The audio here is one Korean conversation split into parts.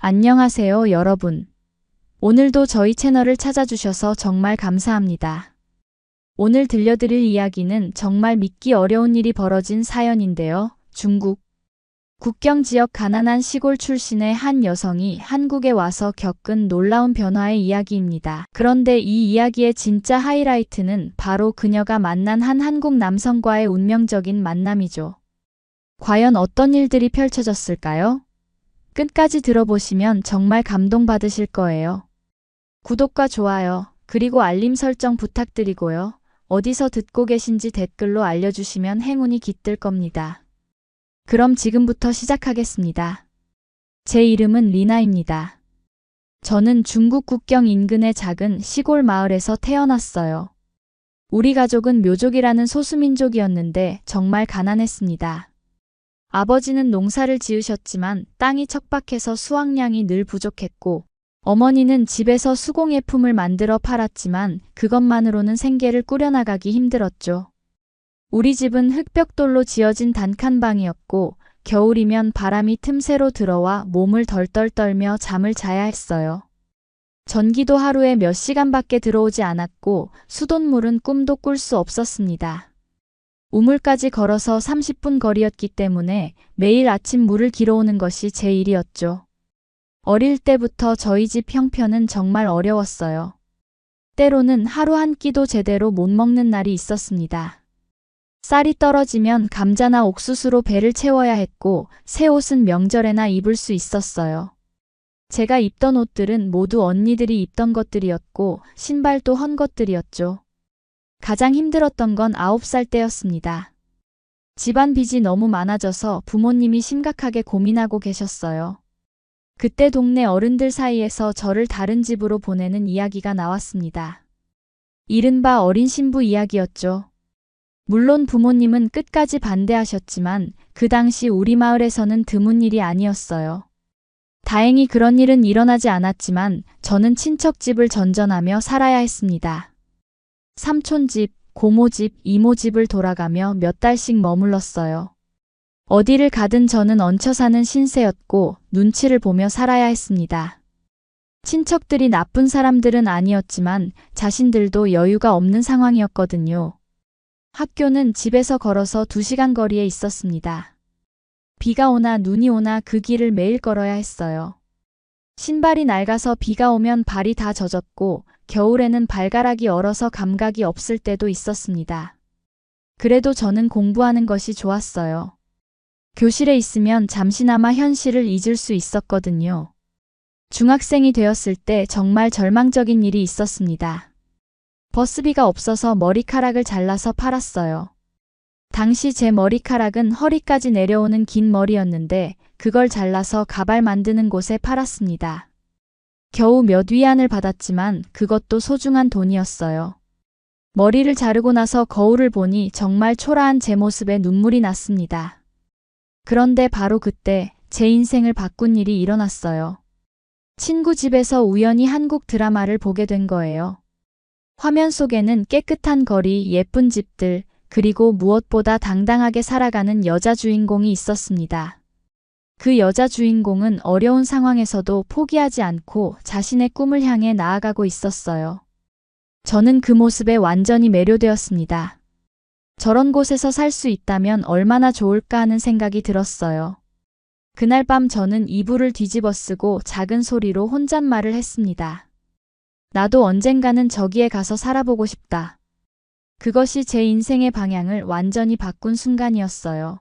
안녕하세요, 여러분. 오늘도 저희 채널을 찾아주셔서 정말 감사합니다. 오늘 들려드릴 이야기는 정말 믿기 어려운 일이 벌어진 사연인데요. 중국 국경 지역 가난한 시골 출신의 한 여성이 한국에 와서 겪은 놀라운 변화의 이야기입니다. 그런데 이 이야기의 진짜 하이라이트는 바로 그녀가 만난 한 한국 남성과의 운명적인 만남이죠. 과연 어떤 일들이 펼쳐졌을까요? 끝까지 들어보시면 정말 감동받으실 거예요. 구독과 좋아요, 그리고 알림 설정 부탁드리고요. 어디서 듣고 계신지 댓글로 알려주시면 행운이 깃들 겁니다. 그럼 지금부터 시작하겠습니다. 제 이름은 리나입니다. 저는 중국 국경 인근의 작은 시골 마을에서 태어났어요. 우리 가족은 묘족이라는 소수민족이었는데 정말 가난했습니다. 아버지는 농사를 지으셨지만 땅이 척박해서 수확량이 늘 부족했고, 어머니는 집에서 수공예품을 만들어 팔았지만 그것만으로는 생계를 꾸려나가기 힘들었죠. 우리 집은 흙벽돌로 지어진 단칸방이었고, 겨울이면 바람이 틈새로 들어와 몸을 덜덜 떨며 잠을 자야 했어요. 전기도 하루에 몇 시간밖에 들어오지 않았고, 수돗물은 꿈도 꿀 수 없었습니다. 우물까지 걸어서 30분 거리였기 때문에 매일 아침 물을 길어오는 것이 제 일이었죠. 어릴 때부터 저희 집 형편은 정말 어려웠어요. 때로는 하루 한 끼도 제대로 못 먹는 날이 있었습니다. 쌀이 떨어지면 감자나 옥수수로 배를 채워야 했고, 새 옷은 명절에나 입을 수 있었어요. 제가 입던 옷들은 모두 언니들이 입던 것들이었고, 신발도 헌 것들이었죠. 가장 힘들었던 건 9살 때였습니다. 집안 빚이 너무 많아져서 부모님이 심각하게 고민하고 계셨어요. 그때 동네 어른들 사이에서 저를 다른 집으로 보내는 이야기가 나왔습니다. 이른바 어린 신부 이야기였죠. 물론 부모님은 끝까지 반대하셨지만 그 당시 우리 마을에서는 드문 일이 아니었어요. 다행히 그런 일은 일어나지 않았지만 저는 친척 집을 전전하며 살아야 했습니다. 삼촌 집, 고모 집, 이모 집을 돌아가며 몇 달씩 머물렀어요. 어디를 가든 저는 얹혀 사는 신세였고 눈치를 보며 살아야 했습니다. 친척들이 나쁜 사람들은 아니었지만 자신들도 여유가 없는 상황이었거든요. 학교는 집에서 걸어서 2시간 거리에 있었습니다. 비가 오나 눈이 오나 그 길을 매일 걸어야 했어요. 신발이 낡아서 비가 오면 발이 다 젖었고 겨울에는 발가락이 얼어서 감각이 없을 때도 있었습니다. 그래도 저는 공부하는 것이 좋았어요. 교실에 있으면 잠시나마 현실을 잊을 수 있었거든요. 중학생이 되었을 때 정말 절망적인 일이 있었습니다. 버스비가 없어서 머리카락을 잘라서 팔았어요. 당시 제 머리카락은 허리까지 내려오는 긴 머리였는데 그걸 잘라서 가발 만드는 곳에 팔았습니다. 겨우 몇 위안을 받았지만 그것도 소중한 돈이었어요. 머리를 자르고 나서 거울을 보니 정말 초라한 제 모습에 눈물이 났습니다. 그런데 바로 그때 제 인생을 바꾼 일이 일어났어요. 친구 집에서 우연히 한국 드라마를 보게 된 거예요. 화면 속에는 깨끗한 거리, 예쁜 집들, 그리고 무엇보다 당당하게 살아가는 여자 주인공이 있었습니다. 그 여자 주인공은 어려운 상황에서도 포기하지 않고 자신의 꿈을 향해 나아가고 있었어요. 저는 그 모습에 완전히 매료되었습니다. 저런 곳에서 살 수 있다면 얼마나 좋을까 하는 생각이 들었어요. 그날 밤 저는 이불을 뒤집어 쓰고 작은 소리로 혼잣말을 했습니다. 나도 언젠가는 저기에 가서 살아보고 싶다. 그것이 제 인생의 방향을 완전히 바꾼 순간이었어요.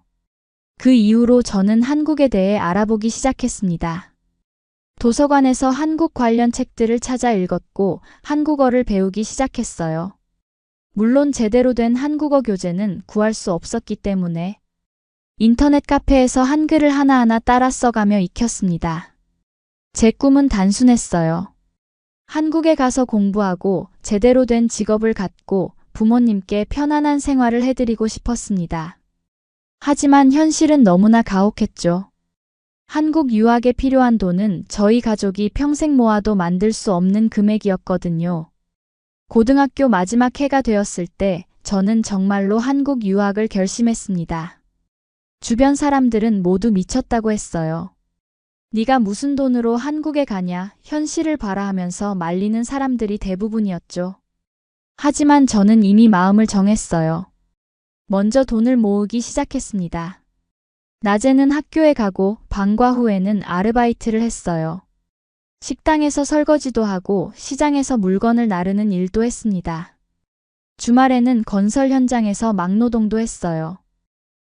그 이후로 저는 한국에 대해 알아보기 시작했습니다. 도서관에서 한국 관련 책들을 찾아 읽었고 한국어를 배우기 시작했어요. 물론 제대로 된 한국어 교재는 구할 수 없었기 때문에 인터넷 카페에서 한글을 하나하나 따라 써가며 익혔습니다. 제 꿈은 단순했어요. 한국에 가서 공부하고 제대로 된 직업을 갖고 부모님께 편안한 생활을 해드리고 싶었습니다. 하지만 현실은 너무나 가혹했죠. 한국 유학에 필요한 돈은 저희 가족이 평생 모아도 만들 수 없는 금액이었거든요. 고등학교 마지막 해가 되었을 때 저는 정말로 한국 유학을 결심했습니다. 주변 사람들은 모두 미쳤다고 했어요. 네가 무슨 돈으로 한국에 가냐, 현실을 봐라 하면서 말리는 사람들이 대부분이었죠. 하지만 저는 이미 마음을 정했어요. 먼저 돈을 모으기 시작했습니다. 낮에는 학교에 가고 방과 후에는 아르바이트를 했어요. 식당에서 설거지도 하고 시장에서 물건을 나르는 일도 했습니다. 주말에는 건설 현장에서 막노동도 했어요.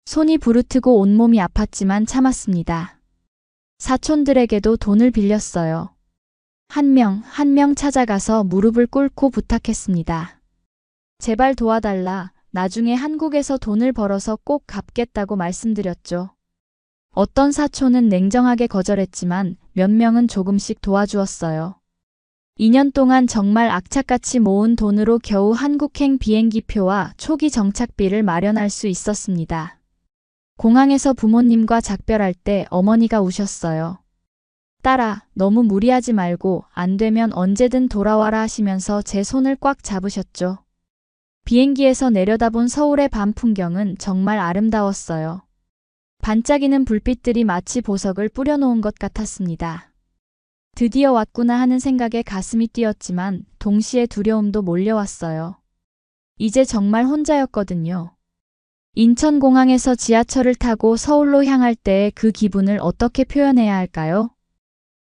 손이 부르트고 온몸이 아팠지만 참았습니다. 사촌들에게도 돈을 빌렸어요. 한 명 찾아가서 무릎을 꿇고 부탁했습니다. 제발 도와달라. 나중에 한국에서 돈을 벌어서 꼭 갚겠다고 말씀드렸죠. 어떤 사촌은 냉정하게 거절했지만 몇 명은 조금씩 도와주었어요. 2년 동안 정말 악착같이 모은 돈으로 겨우 한국행 비행기표와 초기 정착비를 마련할 수 있었습니다. 공항에서 부모님과 작별할 때 어머니가 우셨어요. 딸아, 너무 무리하지 말고 안 되면 언제든 돌아와라 하시면서 제 손을 꽉 잡으셨죠. 비행기에서 내려다본 서울의 밤 풍경은 정말 아름다웠어요. 반짝이는 불빛들이 마치 보석을 뿌려놓은 것 같았습니다. 드디어 왔구나 하는 생각에 가슴이 뛰었지만 동시에 두려움도 몰려왔어요. 이제 정말 혼자였거든요. 인천공항에서 지하철을 타고 서울로 향할 때의 그 기분을 어떻게 표현해야 할까요?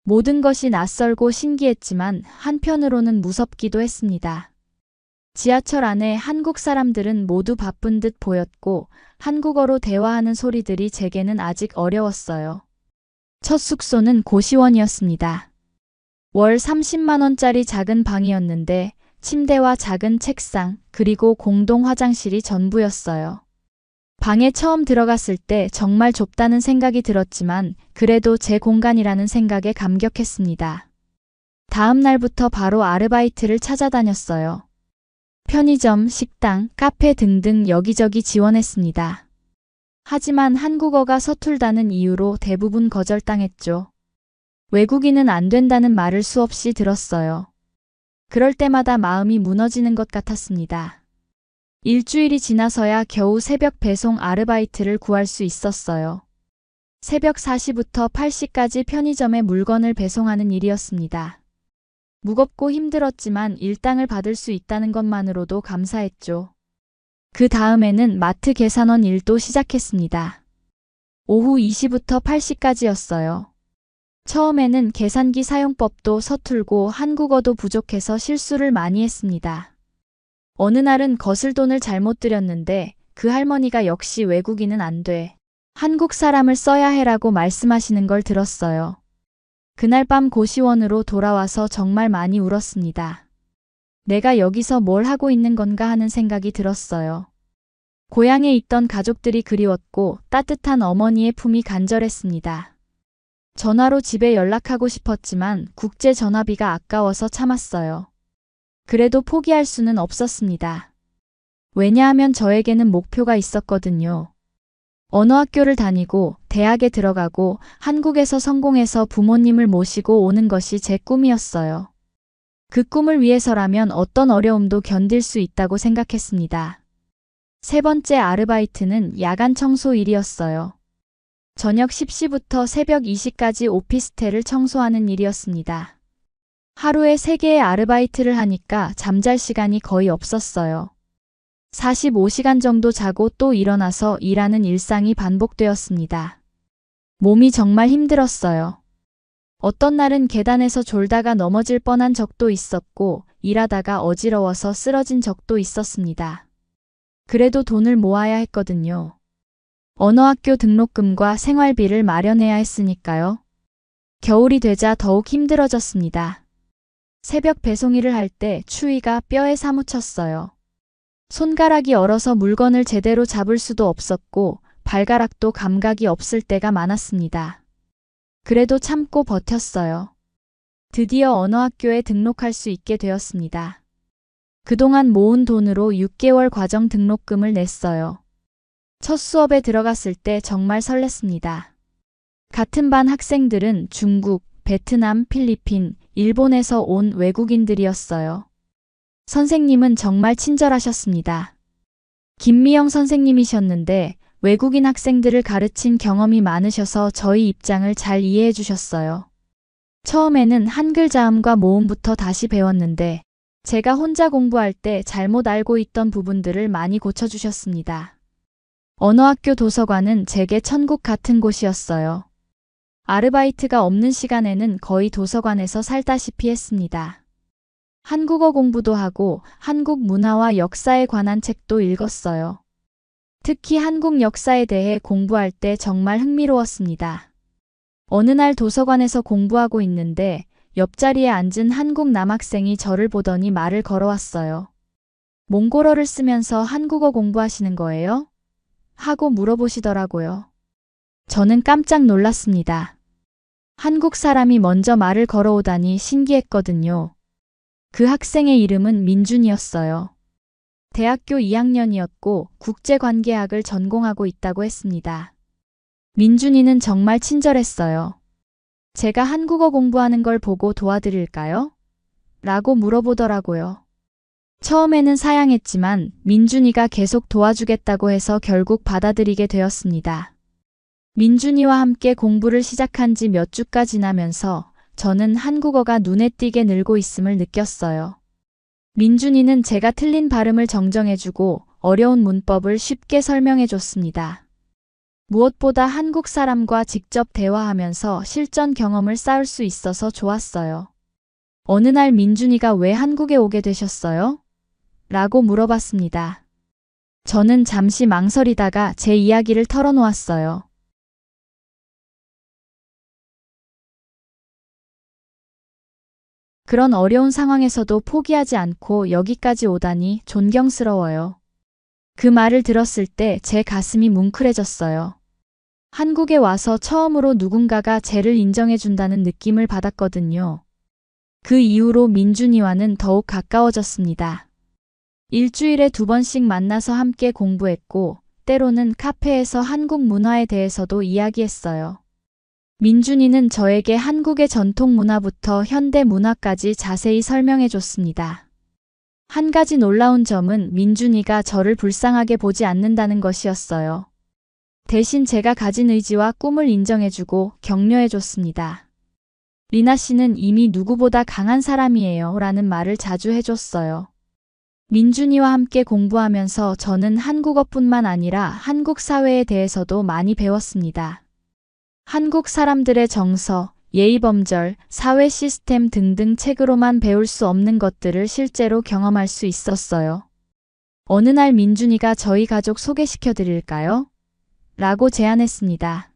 모든 것이 낯설고 신기했지만 한편으로는 무섭기도 했습니다. 지하철 안에 한국 사람들은 모두 바쁜 듯 보였고 한국어로 대화하는 소리들이 제게는 아직 어려웠어요. 첫 숙소는 고시원이었습니다. 월 30만 원짜리 작은 방이었는데 침대와 작은 책상 그리고 공동 화장실이 전부였어요. 방에 처음 들어갔을 때 정말 좁다는 생각이 들었지만 그래도 제 공간이라는 생각에 감격했습니다. 다음 날부터 바로 아르바이트를 찾아다녔어요. 편의점, 식당, 카페 등등 여기저기 지원했습니다. 하지만 한국어가 서툴다는 이유로 대부분 거절당했죠. 외국인은 안 된다는 말을 수없이 들었어요. 그럴 때마다 마음이 무너지는 것 같았습니다. 일주일이 지나서야 겨우 새벽 배송 아르바이트를 구할 수 있었어요. 새벽 4시부터 8시까지 편의점에 물건을 배송하는 일이었습니다. 무겁고 힘들었지만 일당을 받을 수 있다는 것만으로도 감사했죠. 그 다음에는 마트 계산원 일도 시작했습니다. 오후 2시부터 8시까지였어요. 처음에는 계산기 사용법도 서툴고 한국어도 부족해서 실수를 많이 했습니다. 어느 날은 거슬돈을 잘못 드렸는데 그 할머니가 역시 외국인은 안 돼. 한국 사람을 써야 해라고 말씀하시는 걸 들었어요. 그날 밤 고시원으로 돌아와서 정말 많이 울었습니다. 내가 여기서 뭘 하고 있는 건가 하는 생각이 들었어요. 고향에 있던 가족들이 그리웠고 따뜻한 어머니의 품이 간절했습니다. 전화로 집에 연락하고 싶었지만 국제 전화비가 아까워서 참았어요. 그래도 포기할 수는 없었습니다. 왜냐하면 저에게는 목표가 있었거든요. 언어학교를 다니고 대학에 들어가고 한국에서 성공해서 부모님을 모시고 오는 것이 제 꿈이었어요. 그 꿈을 위해서라면 어떤 어려움도 견딜 수 있다고 생각했습니다. 세 번째 아르바이트는 야간 청소 일이었어요. 저녁 10시부터 새벽 2시까지 오피스텔을 청소하는 일이었습니다. 하루에 3개의 아르바이트를 하니까 잠잘 시간이 거의 없었어요. 45시간 정도 자고 또 일어나서 일하는 일상이 반복되었습니다. 몸이 정말 힘들었어요. 어떤 날은 계단에서 졸다가 넘어질 뻔한 적도 있었고 일하다가 어지러워서 쓰러진 적도 있었습니다. 그래도 돈을 모아야 했거든요. 언어학교 등록금과 생활비를 마련해야 했으니까요. 겨울이 되자 더욱 힘들어졌습니다. 새벽 배송일을 할 때 추위가 뼈에 사무쳤어요. 손가락이 얼어서 물건을 제대로 잡을 수도 없었고 발가락도 감각이 없을 때가 많았습니다. 그래도 참고 버텼어요. 드디어 언어학교에 등록할 수 있게 되었습니다. 그동안 모은 돈으로 6개월 과정 등록금을 냈어요. 첫 수업에 들어갔을 때 정말 설렜습니다. 같은 반 학생들은 중국, 베트남, 필리핀, 일본에서 온 외국인들이었어요. 선생님은 정말 친절하셨습니다. 김미영 선생님이셨는데 외국인 학생들을 가르친 경험이 많으셔서 저희 입장을 잘 이해해 주셨어요. 처음에는 한글 자음과 모음부터 다시 배웠는데 제가 혼자 공부할 때 잘못 알고 있던 부분들을 많이 고쳐주셨습니다. 언어학교 도서관은 제게 천국 같은 곳이었어요. 아르바이트가 없는 시간에는 거의 도서관에서 살다시피 했습니다. 한국어 공부도 하고 한국 문화와 역사에 관한 책도 읽었어요. 특히 한국 역사에 대해 공부할 때 정말 흥미로웠습니다. 어느 날 도서관에서 공부하고 있는데 옆자리에 앉은 한국 남학생이 저를 보더니 말을 걸어왔어요. 몽골어를 쓰면서 한국어 공부하시는 거예요? 하고 물어보시더라고요. 저는 깜짝 놀랐습니다. 한국 사람이 먼저 말을 걸어오다니 신기했거든요. 그 학생의 이름은 민준이었어요. 대학교 2학년이었고 국제관계학을 전공하고 있다고 했습니다. 민준이는 정말 친절했어요. 제가 한국어 공부하는 걸 보고 도와드릴까요? 라고 물어보더라고요. 처음에는 사양했지만 민준이가 계속 도와주겠다고 해서 결국 받아들이게 되었습니다. 민준이와 함께 공부를 시작한 지 몇 주가 지나면서 저는 한국어가 눈에 띄게 늘고 있음을 느꼈어요. 민준이는 제가 틀린 발음을 정정해주고 어려운 문법을 쉽게 설명해줬습니다. 무엇보다 한국 사람과 직접 대화하면서 실전 경험을 쌓을 수 있어서 좋았어요. 어느 날 민준이가 왜 한국에 오게 되셨어요? 라고 물어봤습니다. 저는 잠시 망설이다가 제 이야기를 털어놓았어요. 그런 어려운 상황에서도 포기하지 않고 여기까지 오다니 존경스러워요. 그 말을 들었을 때 제 가슴이 뭉클해졌어요. 한국에 와서 처음으로 누군가가 쟤를 인정해준다는 느낌을 받았거든요. 그 이후로 민준이와는 더욱 가까워졌습니다. 일주일에 2번씩 만나서 함께 공부했고, 때로는 카페에서 한국 문화에 대해서도 이야기했어요. 민준이는 저에게 한국의 전통 문화부터 현대 문화까지 자세히 설명해 줬습니다. 한 가지 놀라운 점은 민준이가 저를 불쌍하게 보지 않는다는 것이었어요. 대신 제가 가진 의지와 꿈을 인정해주고 격려해줬습니다. 리나 씨는 이미 누구보다 강한 사람이에요 라는 말을 자주 해줬어요. 민준이와 함께 공부하면서 저는 한국어뿐만 아니라 한국 사회에 대해서도 많이 배웠습니다. 한국 사람들의 정서, 예의범절, 사회 시스템 등등 책으로만 배울 수 없는 것들을 실제로 경험할 수 있었어요. 어느 날 민준이가 저희 가족 소개시켜 드릴까요? 라고 제안했습니다.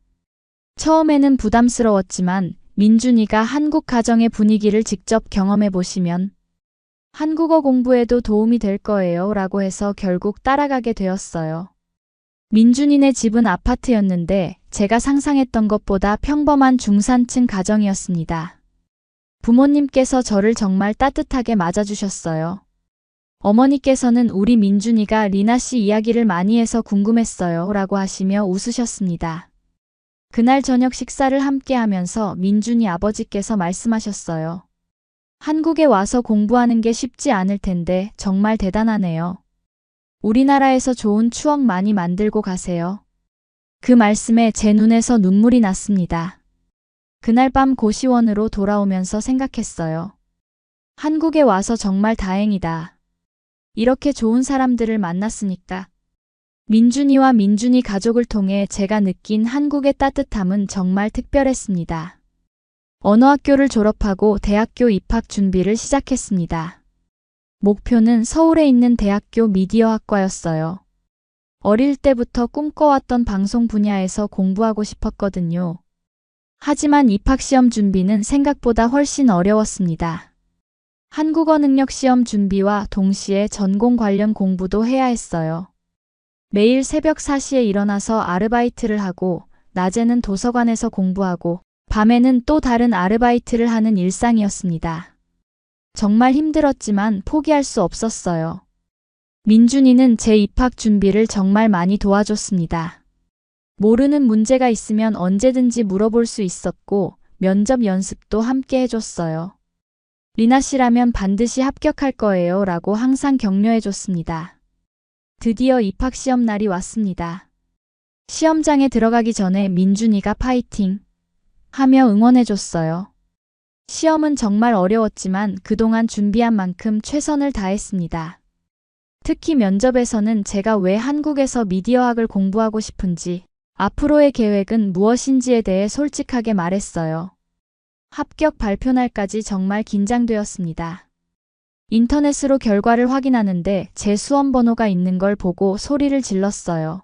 처음에는 부담스러웠지만 민준이가 한국 가정의 분위기를 직접 경험해 보시면 한국어 공부에도 도움이 될 거예요 라고 해서 결국 따라가게 되었어요. 민준이네 집은 아파트였는데 제가 상상했던 것보다 평범한 중산층 가정이었습니다. 부모님께서 저를 정말 따뜻하게 맞아주셨어요. 어머니께서는 우리 민준이가 리나 씨 이야기를 많이 해서 궁금했어요 라고 하시며 웃으셨습니다. 그날 저녁 식사를 함께 하면서 민준이 아버지께서 말씀하셨어요. 한국에 와서 공부하는 게 쉽지 않을 텐데 정말 대단하네요. 우리나라에서 좋은 추억 많이 만들고 가세요. 그 말씀에 제 눈에서 눈물이 났습니다. 그날 밤 고시원으로 돌아오면서 생각했어요. 한국에 와서 정말 다행이다. 이렇게 좋은 사람들을 만났으니까. 민준이와 민준이 가족을 통해 제가 느낀 한국의 따뜻함은 정말 특별했습니다. 언어학교를 졸업하고 대학교 입학 준비를 시작했습니다. 목표는 서울에 있는 대학교 미디어학과였어요. 어릴 때부터 꿈꿔왔던 방송 분야에서 공부하고 싶었거든요. 하지만 입학시험 준비는 생각보다 훨씬 어려웠습니다. 한국어 능력 시험 준비와 동시에 전공 관련 공부도 해야 했어요. 매일 새벽 4시에 일어나서 아르바이트를 하고 낮에는 도서관에서 공부하고 밤에는 또 다른 아르바이트를 하는 일상이었습니다. 정말 힘들었지만 포기할 수 없었어요. 민준이는 제 입학 준비를 정말 많이 도와줬습니다. 모르는 문제가 있으면 언제든지 물어볼 수 있었고 면접 연습도 함께 해줬어요. 리나 씨라면 반드시 합격할 거예요 라고 항상 격려해줬습니다. 드디어 입학시험 날이 왔습니다. 시험장에 들어가기 전에 민준이가 파이팅 하며 응원해줬어요. 시험은 정말 어려웠지만 그동안 준비한 만큼 최선을 다했습니다. 특히 면접에서는 제가 왜 한국에서 미디어학을 공부하고 싶은지, 앞으로의 계획은 무엇인지에 대해 솔직하게 말했어요. 합격 발표 날까지 정말 긴장되었습니다. 인터넷으로 결과를 확인하는데 제 수험 번호가 있는 걸 보고 소리를 질렀어요.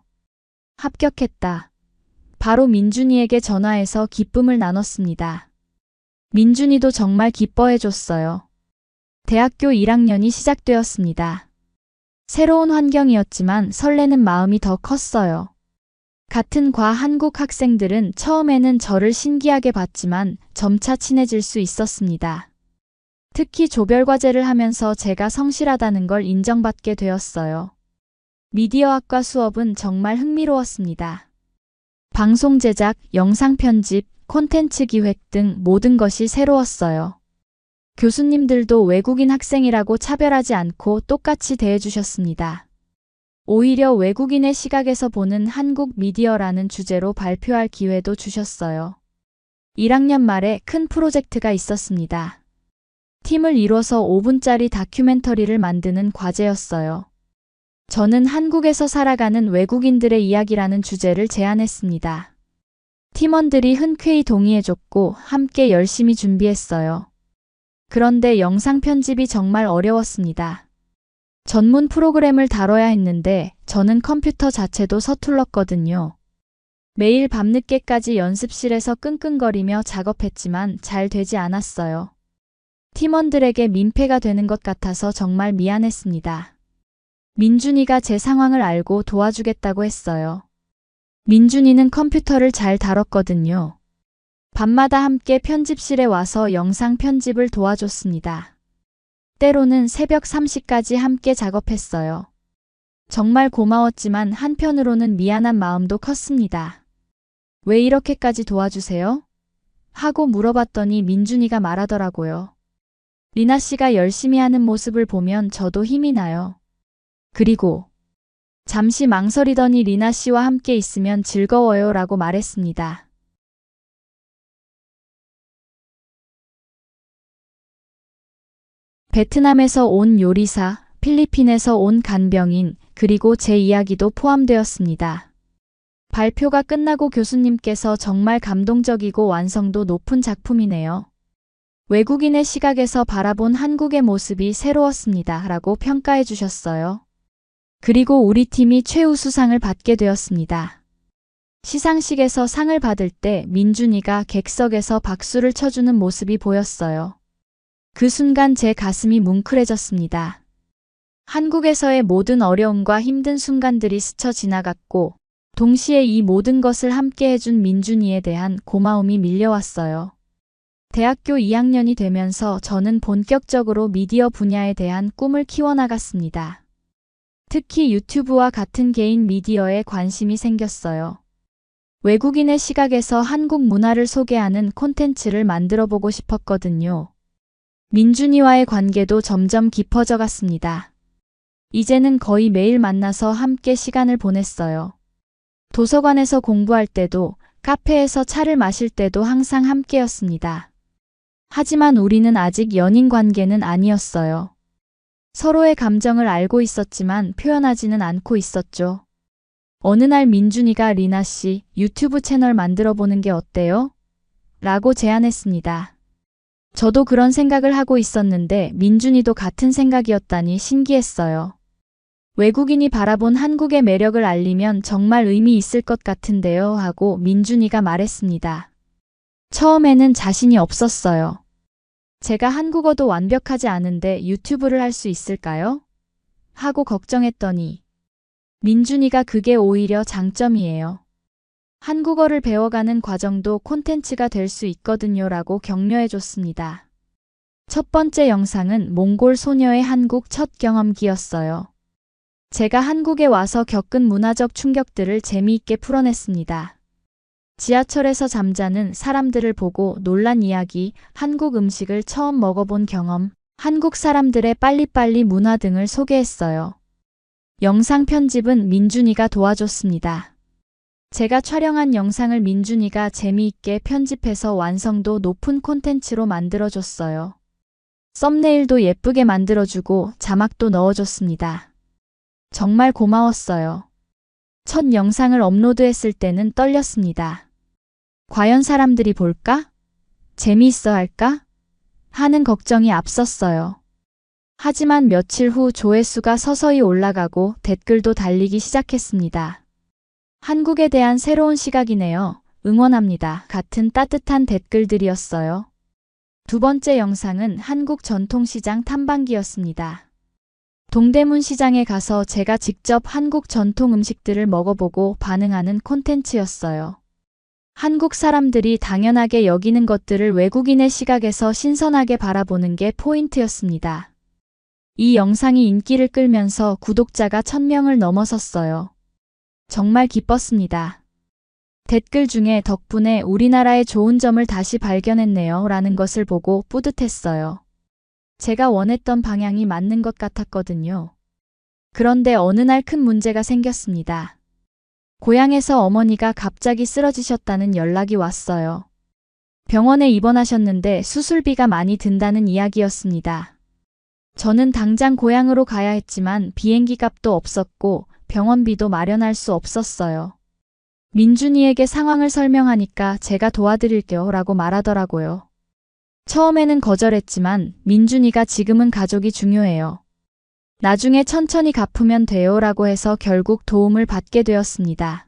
합격했다. 바로 민준이에게 전화해서 기쁨을 나눴습니다. 민준이도 정말 기뻐해줬어요. 대학교 1학년이 시작되었습니다. 새로운 환경이었지만 설레는 마음이 더 컸어요. 같은 과 한국 학생들은 처음에는 저를 신기하게 봤지만 점차 친해질 수 있었습니다. 특히 조별과제를 하면서 제가 성실하다는 걸 인정받게 되었어요. 미디어학과 수업은 정말 흥미로웠습니다. 방송 제작, 영상 편집, 콘텐츠 기획 등 모든 것이 새로웠어요. 교수님들도 외국인 학생이라고 차별하지 않고 똑같이 대해주셨습니다. 오히려 외국인의 시각에서 보는 한국 미디어라는 주제로 발표할 기회도 주셨어요. 1학년 말에 큰 프로젝트가 있었습니다. 팀을 이뤄서 5분짜리 다큐멘터리를 만드는 과제였어요. 저는 한국에서 살아가는 외국인들의 이야기라는 주제를 제안했습니다. 팀원들이 흔쾌히 동의해줬고 함께 열심히 준비했어요. 그런데 영상 편집이 정말 어려웠습니다. 전문 프로그램을 다뤄야 했는데 저는 컴퓨터 자체도 서툴렀거든요. 매일 밤늦게까지 연습실에서 끙끙거리며 작업했지만 잘 되지 않았어요. 팀원들에게 민폐가 되는 것 같아서 정말 미안했습니다. 민준이가 제 상황을 알고 도와주겠다고 했어요. 민준이는 컴퓨터를 잘 다뤘거든요. 밤마다 함께 편집실에 와서 영상 편집을 도와줬습니다. 때로는 새벽 3시까지 함께 작업했어요. 정말 고마웠지만 한편으로는 미안한 마음도 컸습니다. 왜 이렇게까지 도와주세요? 하고 물어봤더니 민준이가 말하더라고요. 리나 씨가 열심히 하는 모습을 보면 저도 힘이 나요. 그리고 잠시 망설이더니 리나 씨와 함께 있으면 즐거워요 라고 말했습니다. 베트남에서 온 요리사, 필리핀에서 온 간병인, 그리고 제 이야기도 포함되었습니다. 발표가 끝나고 교수님께서 정말 감동적이고 완성도 높은 작품이네요. 외국인의 시각에서 바라본 한국의 모습이 새로웠습니다. 라고 평가해 주셨어요. 그리고 우리 팀이 최우수상을 받게 되었습니다. 시상식에서 상을 받을 때 민준이가 객석에서 박수를 쳐주는 모습이 보였어요. 그 순간 제 가슴이 뭉클해졌습니다. 한국에서의 모든 어려움과 힘든 순간들이 스쳐 지나갔고 동시에 이 모든 것을 함께 해준 민준이에 대한 고마움이 밀려왔어요. 대학교 2학년이 되면서 저는 본격적으로 미디어 분야에 대한 꿈을 키워나갔습니다. 특히 유튜브와 같은 개인 미디어에 관심이 생겼어요. 외국인의 시각에서 한국 문화를 소개하는 콘텐츠를 만들어보고 싶었거든요. 민준이와의 관계도 점점 깊어져 갔습니다. 이제는 거의 매일 만나서 함께 시간을 보냈어요. 도서관에서 공부할 때도, 카페에서 차를 마실 때도 항상 함께였습니다. 하지만 우리는 아직 연인 관계는 아니었어요. 서로의 감정을 알고 있었지만 표현하지는 않고 있었죠. 어느 날 민준이가 리나 씨, 유튜브 채널 만들어 보는 게 어때요? 라고 제안했습니다. 저도 그런 생각을 하고 있었는데 민준이도 같은 생각이었다니 신기했어요. 외국인이 바라본 한국의 매력을 알리면 정말 의미 있을 것 같은데요 하고 민준이가 말했습니다. 처음에는 자신이 없었어요. 제가 한국어도 완벽하지 않은데 유튜브를 할 수 있을까요? 하고 걱정했더니 민준이가 그게 오히려 장점이에요. 한국어를 배워가는 과정도 콘텐츠가 될 수 있거든요 라고 격려해줬습니다. 첫 번째 영상은 몽골 소녀의 한국 첫 경험기였어요. 제가 한국에 와서 겪은 문화적 충격들을 재미있게 풀어냈습니다. 지하철에서 잠자는 사람들을 보고 놀란 이야기, 한국 음식을 처음 먹어본 경험, 한국 사람들의 빨리빨리 문화 등을 소개했어요. 영상 편집은 민준이가 도와줬습니다. 제가 촬영한 영상을 민준이가 재미있게 편집해서 완성도 높은 콘텐츠로 만들어줬어요. 썸네일도 예쁘게 만들어주고 자막도 넣어줬습니다. 정말 고마웠어요. 첫 영상을 업로드했을 때는 떨렸습니다. 과연 사람들이 볼까? 재미있어 할까? 하는 걱정이 앞섰어요. 하지만 며칠 후 조회수가 서서히 올라가고 댓글도 달리기 시작했습니다. 한국에 대한 새로운 시각이네요. 응원합니다. 같은 따뜻한 댓글들이었어요. 두 번째 영상은 한국 전통시장 탐방기였습니다. 동대문 시장에 가서 제가 직접 한국 전통 음식들을 먹어보고 반응하는 콘텐츠였어요. 한국 사람들이 당연하게 여기는 것들을 외국인의 시각에서 신선하게 바라보는 게 포인트였습니다. 이 영상이 인기를 끌면서 구독자가 1000명을 넘어섰어요. 정말 기뻤습니다. 댓글 중에 덕분에 우리나라의 좋은 점을 다시 발견했네요 라는 것을 보고 뿌듯했어요. 제가 원했던 방향이 맞는 것 같았거든요. 그런데 어느 날 큰 문제가 생겼습니다. 고향에서 어머니가 갑자기 쓰러지셨다는 연락이 왔어요. 병원에 입원하셨는데 수술비가 많이 든다는 이야기였습니다. 저는 당장 고향으로 가야 했지만 비행기 값도 없었고 병원비도 마련할 수 없었어요. 민준이에게 상황을 설명하니까 제가 도와드릴게요 라고 말하더라고요. 처음에는 거절했지만 민준이가 지금은 가족이 중요해요. 나중에 천천히 갚으면 돼요 라고 해서 결국 도움을 받게 되었습니다.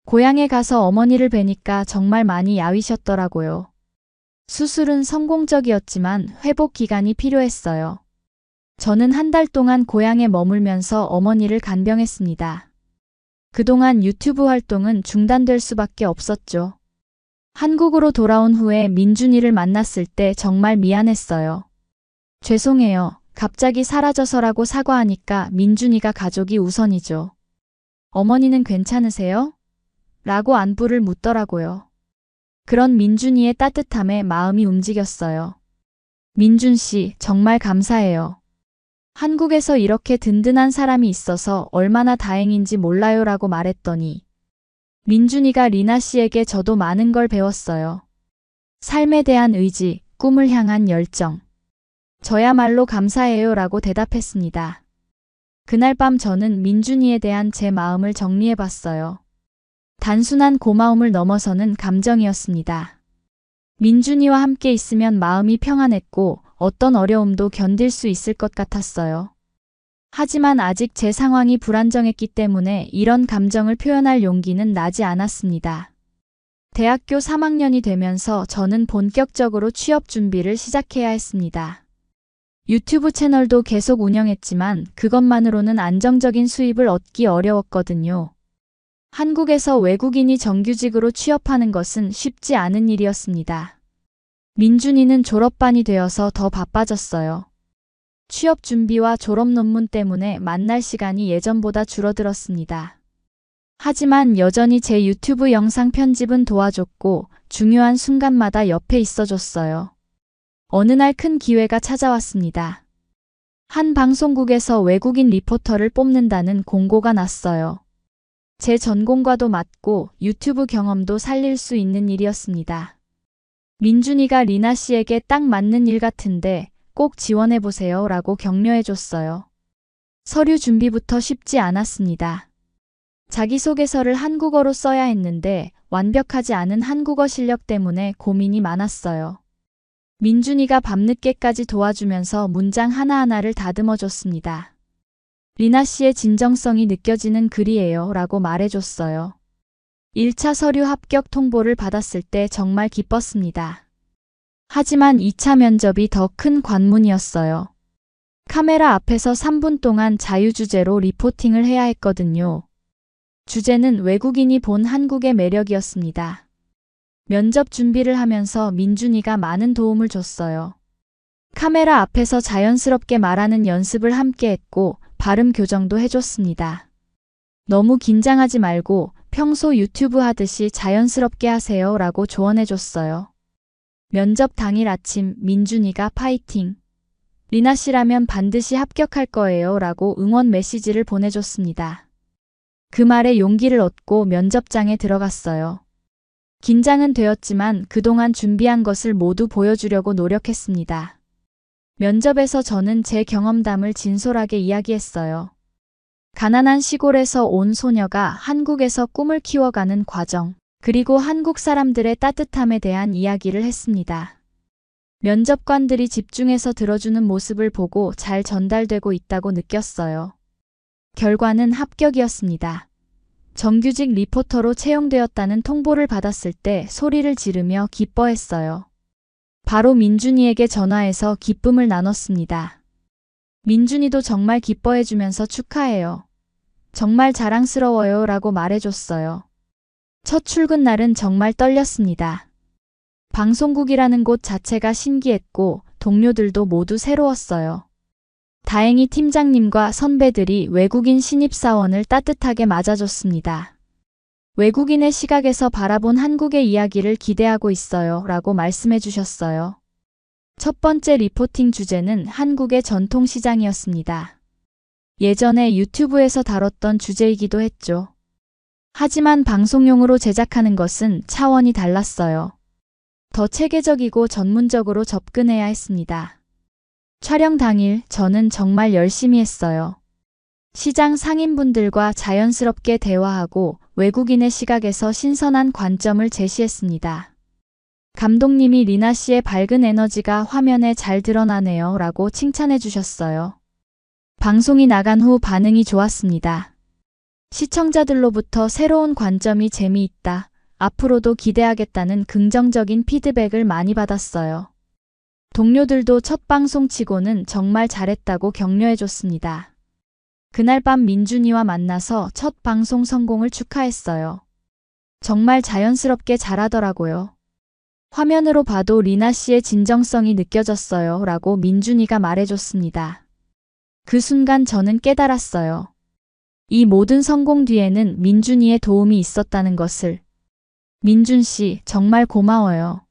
고향에 가서 어머니를 뵈니까 정말 많이 야위셨더라고요. 수술은 성공적이었지만 회복 기간이 필요했어요. 저는 한 달 동안 고향에 머물면서 어머니를 간병했습니다. 그동안 유튜브 활동은 중단될 수밖에 없었죠. 한국으로 돌아온 후에 민준이를 만났을 때 정말 미안했어요. 죄송해요. 갑자기 사라져서라고 사과하니까 민준이가 가족이 우선이죠. 어머니는 괜찮으세요? 라고 안부를 묻더라고요. 그런 민준이의 따뜻함에 마음이 움직였어요. 민준 씨, 정말 감사해요. 한국에서 이렇게 든든한 사람이 있어서 얼마나 다행인지 몰라요 라고 말했더니 민준이가 리나 씨에게 저도 많은 걸 배웠어요. 삶에 대한 의지, 꿈을 향한 열정. 저야말로 감사해요 라고 대답했습니다. 그날 밤 저는 민준이에 대한 제 마음을 정리해봤어요. 단순한 고마움을 넘어서는 감정이었습니다. 민준이와 함께 있으면 마음이 평안했고 어떤 어려움도 견딜 수 있을 것 같았어요. 하지만 아직 제 상황이 불안정했기 때문에 이런 감정을 표현할 용기는 나지 않았습니다. 대학교 3학년이 되면서 저는 본격적으로 취업 준비를 시작해야 했습니다. 유튜브 채널도 계속 운영했지만 그것만으로는 안정적인 수입을 얻기 어려웠거든요. 한국에서 외국인이 정규직으로 취업하는 것은 쉽지 않은 일이었습니다. 민준이는 졸업반이 되어서 더 바빠졌어요. 취업 준비와 졸업 논문 때문에 만날 시간이 예전보다 줄어들었습니다. 하지만 여전히 제 유튜브 영상 편집은 도와줬고 중요한 순간마다 옆에 있어줬어요. 어느 날 큰 기회가 찾아왔습니다. 한 방송국에서 외국인 리포터를 뽑는다는 공고가 났어요. 제 전공과도 맞고 유튜브 경험도 살릴 수 있는 일이었습니다. 민준이가 리나 씨에게 딱 맞는 일 같은데 꼭 지원해보세요 라고 격려해줬어요. 서류 준비부터 쉽지 않았습니다. 자기소개서를 한국어로 써야 했는데 완벽하지 않은 한국어 실력 때문에 고민이 많았어요. 민준이가 밤늦게까지 도와주면서 문장 하나하나를 다듬어줬습니다. 리나 씨의 진정성이 느껴지는 글이에요 라고 말해줬어요. 1차 서류 합격 통보를 받았을 때 정말 기뻤습니다. 하지만 2차 면접이 더 큰 관문이었어요. 카메라 앞에서 3분 동안 자유주제로 리포팅을 해야 했거든요. 주제는 외국인이 본 한국의 매력이었습니다. 면접 준비를 하면서 민준이가 많은 도움을 줬어요. 카메라 앞에서 자연스럽게 말하는 연습을 함께 했고 발음 교정도 해줬습니다. 너무 긴장하지 말고 평소 유튜브 하듯이 자연스럽게 하세요 라고 조언해줬어요. 면접 당일 아침 민준이가 파이팅! 리나 씨라면 반드시 합격할 거예요 라고 응원 메시지를 보내줬습니다. 그 말에 용기를 얻고 면접장에 들어갔어요. 긴장은 되었지만 그동안 준비한 것을 모두 보여주려고 노력했습니다. 면접에서 저는 제 경험담을 진솔하게 이야기했어요. 가난한 시골에서 온 소녀가 한국에서 꿈을 키워가는 과정, 그리고 한국 사람들의 따뜻함에 대한 이야기를 했습니다. 면접관들이 집중해서 들어주는 모습을 보고 잘 전달되고 있다고 느꼈어요. 결과는 합격이었습니다. 정규직 리포터로 채용되었다는 통보를 받았을 때 소리를 지르며 기뻐했어요. 바로 민준이에게 전화해서 기쁨을 나눴습니다. 민준이도 정말 기뻐해주면서 축하해요. 정말 자랑스러워요 라고 말해줬어요. 첫 출근 날은 정말 떨렸습니다. 방송국이라는 곳 자체가 신기했고 동료들도 모두 새로웠어요. 다행히 팀장님과 선배들이 외국인 신입사원을 따뜻하게 맞아줬습니다. 외국인의 시각에서 바라본 한국의 이야기를 기대하고 있어요 라고 말씀해 주셨어요. 첫 번째 리포팅 주제는 한국의 전통시장이었습니다. 예전에 유튜브에서 다뤘던 주제이기도 했죠. 하지만 방송용으로 제작하는 것은 차원이 달랐어요. 더 체계적이고 전문적으로 접근해야 했습니다. 촬영 당일 저는 정말 열심히 했어요. 시장 상인분들과 자연스럽게 대화하고 외국인의 시각에서 신선한 관점을 제시했습니다. 감독님이 리나 씨의 밝은 에너지가 화면에 잘 드러나네요 라고 칭찬해 주셨어요. 방송이 나간 후 반응이 좋았습니다. 시청자들로부터 새로운 관점이 재미있다, 앞으로도 기대하겠다는 긍정적인 피드백을 많이 받았어요. 동료들도 첫 방송치고는 정말 잘했다고 격려해줬습니다. 그날 밤 민준이와 만나서 첫 방송 성공을 축하했어요. 정말 자연스럽게 잘하더라고요. 화면으로 봐도 리나 씨의 진정성이 느껴졌어요 라고 민준이가 말해줬습니다. 그 순간 저는 깨달았어요. 이 모든 성공 뒤에는 민준이의 도움이 있었다는 것을. 민준 씨, 정말 고마워요.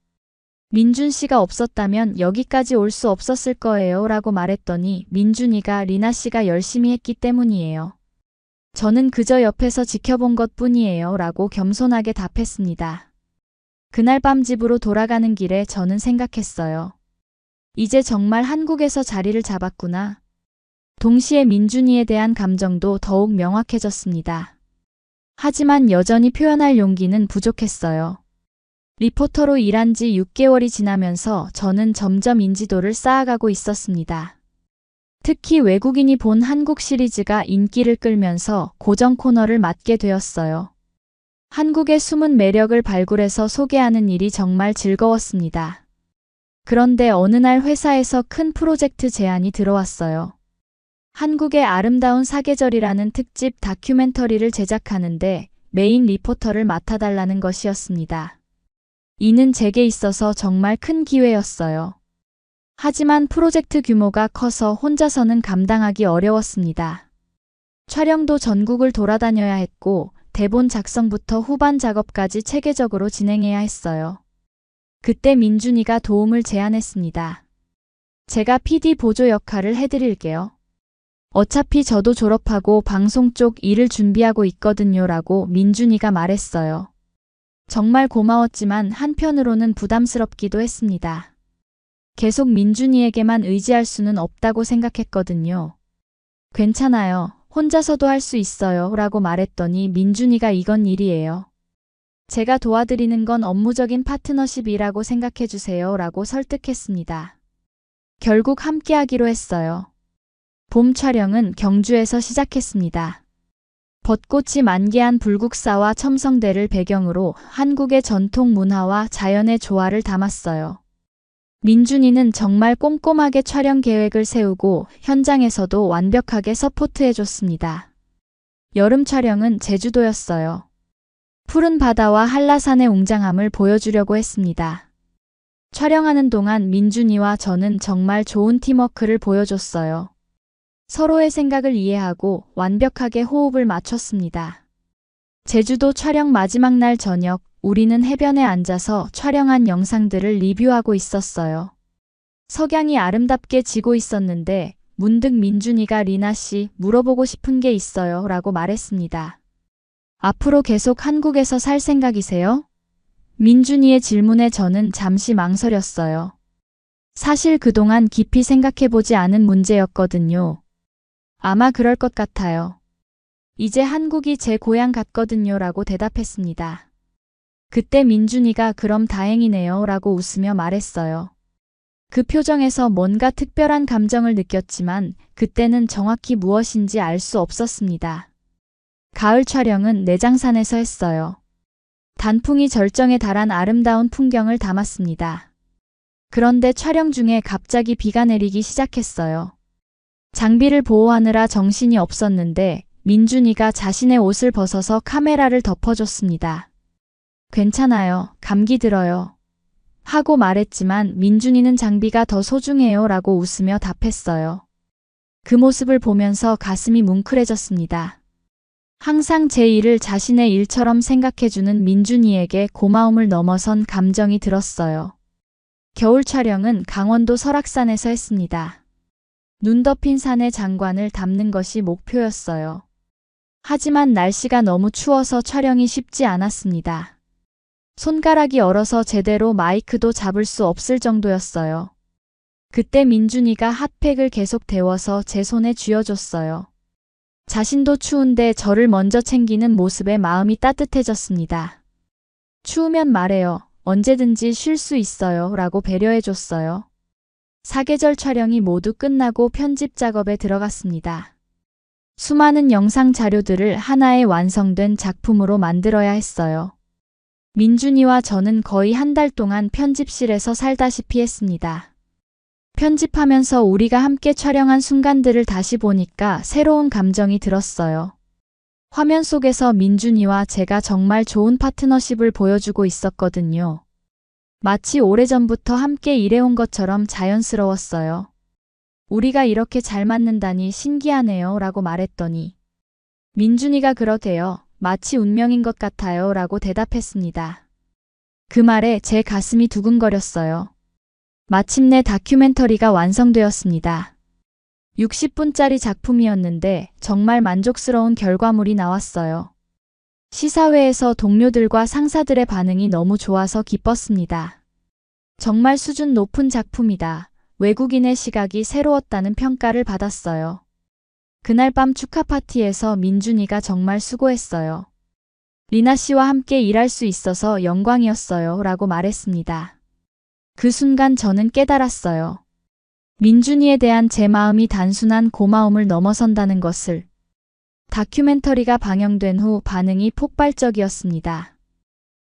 민준 씨가 없었다면 여기까지 올 수 없었을 거예요 라고 말했더니 민준이가 리나 씨가 열심히 했기 때문이에요. 저는 그저 옆에서 지켜본 것 뿐이에요 라고 겸손하게 답했습니다. 그날 밤 집으로 돌아가는 길에 저는 생각했어요. 이제 정말 한국에서 자리를 잡았구나. 동시에 민준이에 대한 감정도 더욱 명확해졌습니다. 하지만 여전히 표현할 용기는 부족했어요. 리포터로 일한 지 6개월이 지나면서 저는 점점 인지도를 쌓아가고 있었습니다. 특히 외국인이 본 한국 시리즈가 인기를 끌면서 고정 코너를 맡게 되었어요. 한국의 숨은 매력을 발굴해서 소개하는 일이 정말 즐거웠습니다. 그런데 어느 날 회사에서 큰 프로젝트 제안이 들어왔어요. 한국의 아름다운 사계절이라는 특집 다큐멘터리를 제작하는데 메인 리포터를 맡아달라는 것이었습니다. 이는 제게 있어서 정말 큰 기회였어요. 하지만 프로젝트 규모가 커서 혼자서는 감당하기 어려웠습니다. 촬영도 전국을 돌아다녀야 했고 대본 작성부터 후반 작업까지 체계적으로 진행해야 했어요. 그때 민준이가 도움을 제안했습니다. 제가 PD 보조 역할을 해드릴게요. 어차피 저도 졸업하고 방송 쪽 일을 준비하고 있거든요 라고 민준이가 말했어요. 정말 고마웠지만 한편으로는 부담스럽기도 했습니다. 계속 민준이에게만 의지할 수는 없다고 생각했거든요. 괜찮아요. 혼자서도 할 수 있어요 라고 말했더니 민준이가 이건 일이에요. 제가 도와드리는 건 업무적인 파트너십이라고 생각해 주세요 라고 설득했습니다. 결국 함께하기로 했어요. 봄 촬영은 경주에서 시작했습니다. 벚꽃이 만개한 불국사와 첨성대를 배경으로 한국의 전통 문화와 자연의 조화를 담았어요. 민준이는 정말 꼼꼼하게 촬영 계획을 세우고 현장에서도 완벽하게 서포트해줬습니다. 여름 촬영은 제주도였어요. 푸른 바다와 한라산의 웅장함을 보여주려고 했습니다. 촬영하는 동안 민준이와 저는 정말 좋은 팀워크를 보여줬어요. 서로의 생각을 이해하고 완벽하게 호흡을 맞췄습니다. 제주도 촬영 마지막 날 저녁, 우리는 해변에 앉아서 촬영한 영상들을 리뷰하고 있었어요. 석양이 아름답게 지고 있었는데 문득 민준이가 리나 씨 물어보고 싶은 게 있어요 라고 말했습니다. 앞으로 계속 한국에서 살 생각이세요? 민준이의 질문에 저는 잠시 망설였어요. 사실 그동안 깊이 생각해보지 않은 문제였거든요. 아마 그럴 것 같아요. 이제 한국이 제 고향 같거든요 라고 대답했습니다. 그때 민준이가 그럼 다행이네요 라고 웃으며 말했어요. 그 표정에서 뭔가 특별한 감정을 느꼈지만 그때는 정확히 무엇인지 알 수 없었습니다. 가을 촬영은 내장산에서 했어요. 단풍이 절정에 달한 아름다운 풍경을 담았습니다. 그런데 촬영 중에 갑자기 비가 내리기 시작했어요. 장비를 보호하느라 정신이 없었는데 민준이가 자신의 옷을 벗어서 카메라를 덮어줬습니다. 괜찮아요. 감기 들어요. 하고 말했지만 민준이는 장비가 더 소중해요 라고 웃으며 답했어요. 그 모습을 보면서 가슴이 뭉클해졌습니다. 항상 제 일을 자신의 일처럼 생각해주는 민준이에게 고마움을 넘어선 감정이 들었어요. 겨울 촬영은 강원도 설악산에서 했습니다. 눈 덮인 산의 장관을 담는 것이 목표였어요. 하지만 날씨가 너무 추워서 촬영이 쉽지 않았습니다. 손가락이 얼어서 제대로 마이크도 잡을 수 없을 정도였어요. 그때 민준이가 핫팩을 계속 데워서 제 손에 쥐어줬어요. 자신도 추운데 저를 먼저 챙기는 모습에 마음이 따뜻해졌습니다. 추우면 말해요. 언제든지 쉴 수 있어요 라고 배려해줬어요. 사계절 촬영이 모두 끝나고 편집 작업에 들어갔습니다. 수많은 영상 자료들을 하나의 완성된 작품으로 만들어야 했어요. 민준이와 저는 거의 한 달 동안 편집실에서 살다시피 했습니다. 편집하면서 우리가 함께 촬영한 순간들을 다시 보니까 새로운 감정이 들었어요. 화면 속에서 민준이와 제가 정말 좋은 파트너십을 보여주고 있었거든요. 마치 오래전부터 함께 일해온 것처럼 자연스러웠어요. 우리가 이렇게 잘 맞는다니 신기하네요 라고 말했더니 민준이가 그러대요. 마치 운명인 것 같아요 라고 대답했습니다. 그 말에 제 가슴이 두근거렸어요. 마침내 다큐멘터리가 완성되었습니다. 60분짜리 작품이었는데 정말 만족스러운 결과물이 나왔어요. 시사회에서 동료들과 상사들의 반응이 너무 좋아서 기뻤습니다. 정말 수준 높은 작품이다. 외국인의 시각이 새로웠다는 평가를 받았어요. 그날 밤 축하 파티에서 민준이가 정말 수고했어요. 리나 씨와 함께 일할 수 있어서 영광이었어요 라고 말했습니다. 그 순간 저는 깨달았어요. 민준이에 대한 제 마음이 단순한 고마움을 넘어선다는 것을. 다큐멘터리가 방영된 후 반응이 폭발적이었습니다.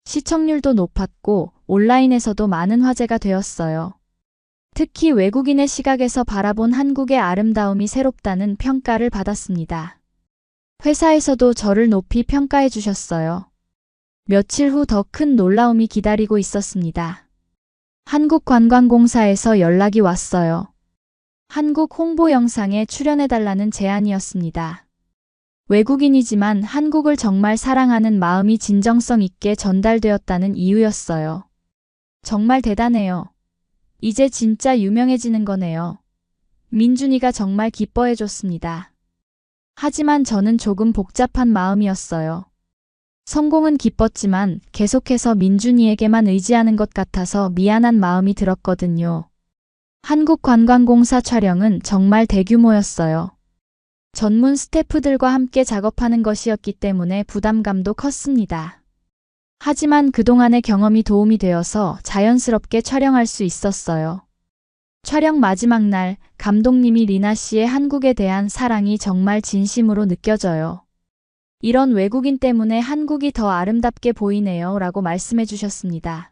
시청률도 높았고 온라인에서도 많은 화제가 되었어요. 특히 외국인의 시각에서 바라본 한국의 아름다움이 새롭다는 평가를 받았습니다. 회사에서도 저를 높이 평가해 주셨어요. 며칠 후 더 큰 놀라움이 기다리고 있었습니다. 한국관광공사에서 연락이 왔어요. 한국 홍보 영상에 출연해달라는 제안이었습니다. 외국인이지만 한국을 정말 사랑하는 마음이 진정성 있게 전달되었다는 이유였어요. 정말 대단해요. 이제 진짜 유명해지는 거네요. 민준이가 정말 기뻐해줬습니다. 하지만 저는 조금 복잡한 마음이었어요. 성공은 기뻤지만 계속해서 민준이에게만 의지하는 것 같아서 미안한 마음이 들었거든요. 한국관광공사 촬영은 정말 대규모였어요. 전문 스태프들과 함께 작업하는 것이었기 때문에 부담감도 컸습니다. 하지만 그동안의 경험이 도움이 되어서 자연스럽게 촬영할 수 있었어요. 촬영 마지막 날, 감독님이 리나 씨의 한국에 대한 사랑이 정말 진심으로 느껴져요. 이런 외국인 때문에 한국이 더 아름답게 보이네요 라고 말씀해 주셨습니다.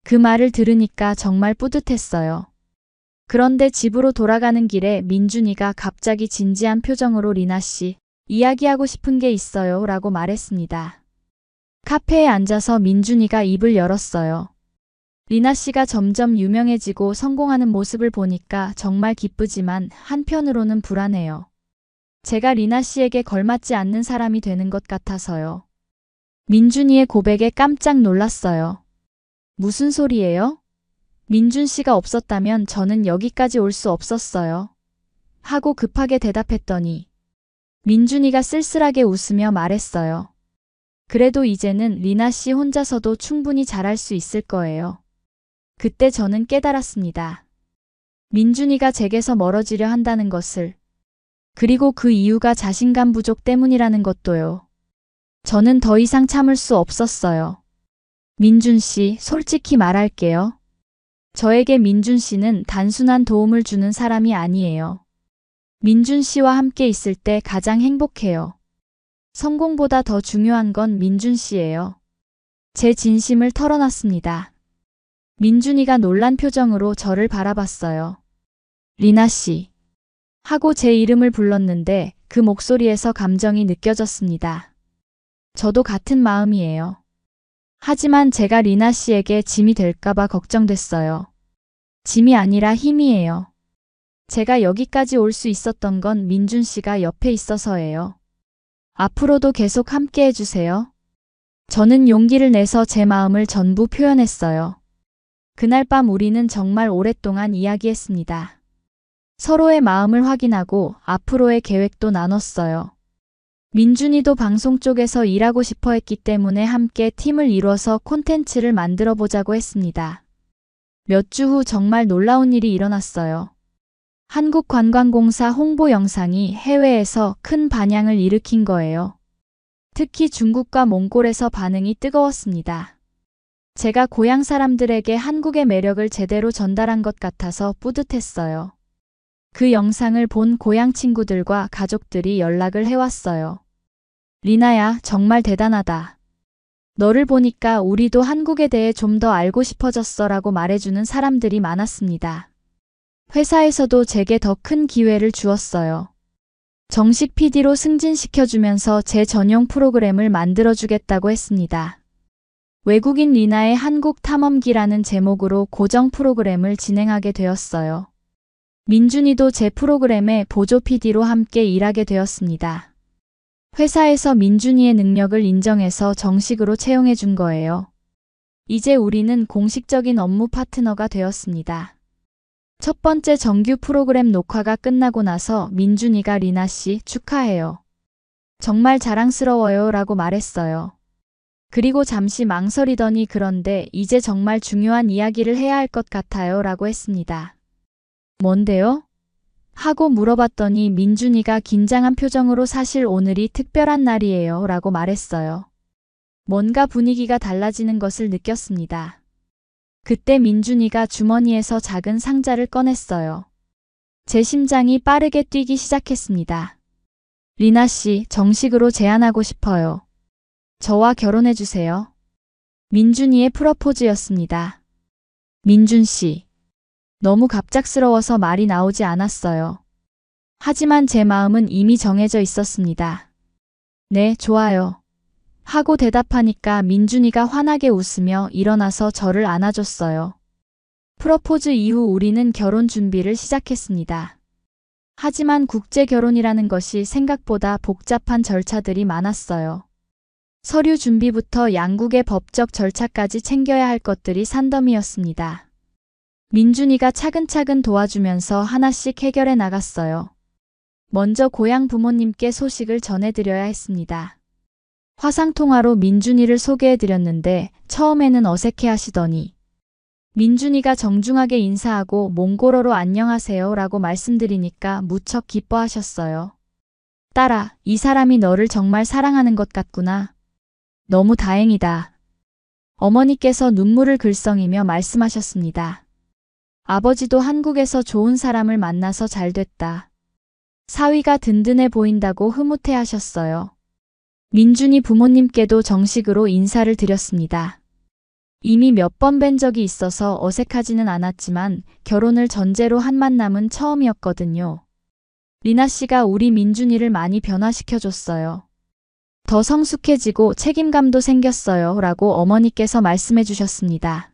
그 말을 들으니까 정말 뿌듯했어요. 그런데 집으로 돌아가는 길에 민준이가 갑자기 진지한 표정으로 리나 씨, 이야기하고 싶은 게 있어요 라고 말했습니다. 카페에 앉아서 민준이가 입을 열었어요. 리나 씨가 점점 유명해지고 성공하는 모습을 보니까 정말 기쁘지만 한편으로는 불안해요. 제가 리나 씨에게 걸맞지 않는 사람이 되는 것 같아서요. 민준이의 고백에 깜짝 놀랐어요. 무슨 소리예요? 민준 씨가 없었다면 저는 여기까지 올 수 없었어요. 하고 급하게 대답했더니 민준이가 쓸쓸하게 웃으며 말했어요. 그래도 이제는 리나 씨 혼자서도 충분히 잘할 수 있을 거예요. 그때 저는 깨달았습니다. 민준이가 제게서 멀어지려 한다는 것을. 그리고 그 이유가 자신감 부족 때문이라는 것도요. 저는 더 이상 참을 수 없었어요. 민준 씨, 솔직히 말할게요. 저에게 민준 씨는 단순한 도움을 주는 사람이 아니에요. 민준 씨와 함께 있을 때 가장 행복해요. 성공보다 더 중요한 건 민준 씨예요. 제 진심을 털어놨습니다. 민준이가 놀란 표정으로 저를 바라봤어요. 리나 씨. 하고 제 이름을 불렀는데 그 목소리에서 감정이 느껴졌습니다. 저도 같은 마음이에요. 하지만 제가 리나 씨에게 짐이 될까봐 걱정됐어요. 짐이 아니라 힘이에요. 제가 여기까지 올 수 있었던 건 민준 씨가 옆에 있어서예요. 앞으로도 계속 함께 해주세요. 저는 용기를 내서 제 마음을 전부 표현했어요. 그날 밤 우리는 정말 오랫동안 이야기했습니다. 서로의 마음을 확인하고 앞으로의 계획도 나눴어요. 민준이도 방송 쪽에서 일하고 싶어 했기 때문에 함께 팀을 이뤄서 콘텐츠를 만들어 보자고 했습니다. 몇 주 후 정말 놀라운 일이 일어났어요. 한국관광공사 홍보 영상이 해외에서 큰 반향을 일으킨 거예요. 특히 중국과 몽골에서 반응이 뜨거웠습니다. 제가 고향 사람들에게 한국의 매력을 제대로 전달한 것 같아서 뿌듯했어요. 그 영상을 본 고향 친구들과 가족들이 연락을 해왔어요. 리나야, 정말 대단하다. 너를 보니까 우리도 한국에 대해 좀 더 알고 싶어졌어 라고 말해주는 사람들이 많았습니다. 회사에서도 제게 더 큰 기회를 주었어요. 정식 PD로 승진시켜주면서 제 전용 프로그램을 만들어주겠다고 했습니다. 외국인 리나의 한국 탐험기라는 제목으로 고정 프로그램을 진행하게 되었어요. 민준이도 제 프로그램에 보조 PD로 함께 일하게 되었습니다. 회사에서 민준이의 능력을 인정해서 정식으로 채용해 준 거예요. 이제 우리는 공식적인 업무 파트너가 되었습니다. 첫 번째 정규 프로그램 녹화가 끝나고 나서 민준이가 리나 씨 축하해요. 정말 자랑스러워요 라고 말했어요. 그리고 잠시 망설이더니 그런데 이제 정말 중요한 이야기를 해야 할 것 같아요 라고 했습니다. 뭔데요? 하고 물어봤더니 민준이가 긴장한 표정으로 사실 오늘이 특별한 날이에요 라고 말했어요. 뭔가 분위기가 달라지는 것을 느꼈습니다. 그때 민준이가 주머니에서 작은 상자를 꺼냈어요. 제 심장이 빠르게 뛰기 시작했습니다. 리나 씨, 정식으로 제안하고 싶어요. 저와 결혼해주세요. 민준이의 프러포즈였습니다. 민준 씨. 너무 갑작스러워서 말이 나오지 않았어요. 하지만 제 마음은 이미 정해져 있었습니다. 네, 좋아요. 하고 대답하니까 민준이가 환하게 웃으며 일어나서 저를 안아줬어요. 프러포즈 이후 우리는 결혼 준비를 시작했습니다. 하지만 국제 결혼이라는 것이 생각보다 복잡한 절차들이 많았어요. 서류 준비부터 양국의 법적 절차까지 챙겨야 할 것들이 산더미였습니다. 민준이가 차근차근 도와주면서 하나씩 해결해 나갔어요. 먼저 고향 부모님께 소식을 전해드려야 했습니다. 화상통화로 민준이를 소개해드렸는데 처음에는 어색해 하시더니 민준이가 정중하게 인사하고 몽골어로 안녕하세요 라고 말씀드리니까 무척 기뻐하셨어요. 딸아, 이 사람이 너를 정말 사랑하는 것 같구나. 너무 다행이다. 어머니께서 눈물을 글썽이며 말씀하셨습니다. 아버지도 한국에서 좋은 사람을 만나서 잘 됐다. 사위가 든든해 보인다고 흐뭇해 하셨어요. 민준이 부모님께도 정식으로 인사를 드렸습니다. 이미 몇 번 뵌 적이 있어서 어색하지는 않았지만 결혼을 전제로 한 만남은 처음이었거든요. 리나 씨가 우리 민준이를 많이 변화시켜줬어요. 더 성숙해지고 책임감도 생겼어요 라고 어머니께서 말씀해 주셨습니다.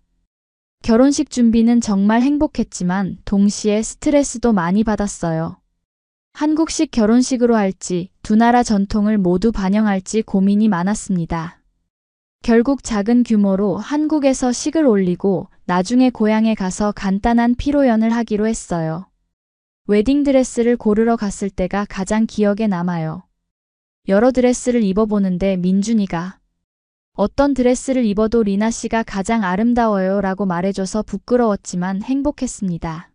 결혼식 준비는 정말 행복했지만 동시에 스트레스도 많이 받았어요. 한국식 결혼식으로 할지 두 나라 전통을 모두 반영할지 고민이 많았습니다. 결국 작은 규모로 한국에서 식을 올리고 나중에 고향에 가서 간단한 피로연을 하기로 했어요. 웨딩드레스를 고르러 갔을 때가 가장 기억에 남아요. 여러 드레스를 입어보는데 민준이가 어떤 드레스를 입어도 리나 씨가 가장 아름다워요 라고 말해줘서 부끄러웠지만 행복했습니다.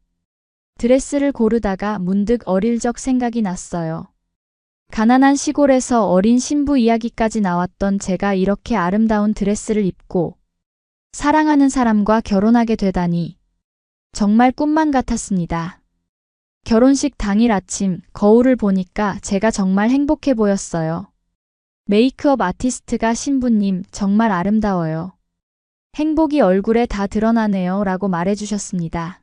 드레스를 고르다가 문득 어릴 적 생각이 났어요. 가난한 시골에서 어린 신부 이야기까지 나왔던 제가 이렇게 아름다운 드레스를 입고 사랑하는 사람과 결혼하게 되다니 정말 꿈만 같았습니다. 결혼식 당일 아침 거울을 보니까 제가 정말 행복해 보였어요. 메이크업 아티스트가 신부님 정말 아름다워요. 행복이 얼굴에 다 드러나네요 라고 말해주셨습니다.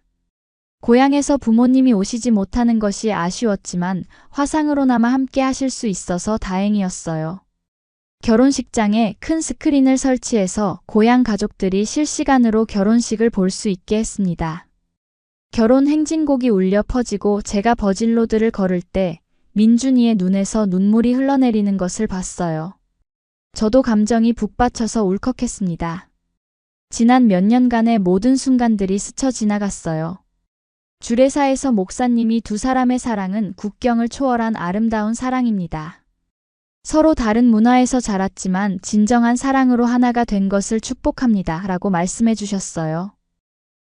고향에서 부모님이 오시지 못하는 것이 아쉬웠지만 화상으로나마 함께 하실 수 있어서 다행이었어요. 결혼식장에 큰 스크린을 설치해서 고향 가족들이 실시간으로 결혼식을 볼 수 있게 했습니다. 결혼 행진곡이 울려 퍼지고 제가 버질로드를 걸을 때 민준이의 눈에서 눈물이 흘러내리는 것을 봤어요. 저도 감정이 북받쳐서 울컥했습니다. 지난 몇 년간의 모든 순간들이 스쳐 지나갔어요. 주례사에서 목사님이 두 사람의 사랑은 국경을 초월한 아름다운 사랑입니다. 서로 다른 문화에서 자랐지만 진정한 사랑으로 하나가 된 것을 축복합니다. 라고 말씀해 주셨어요.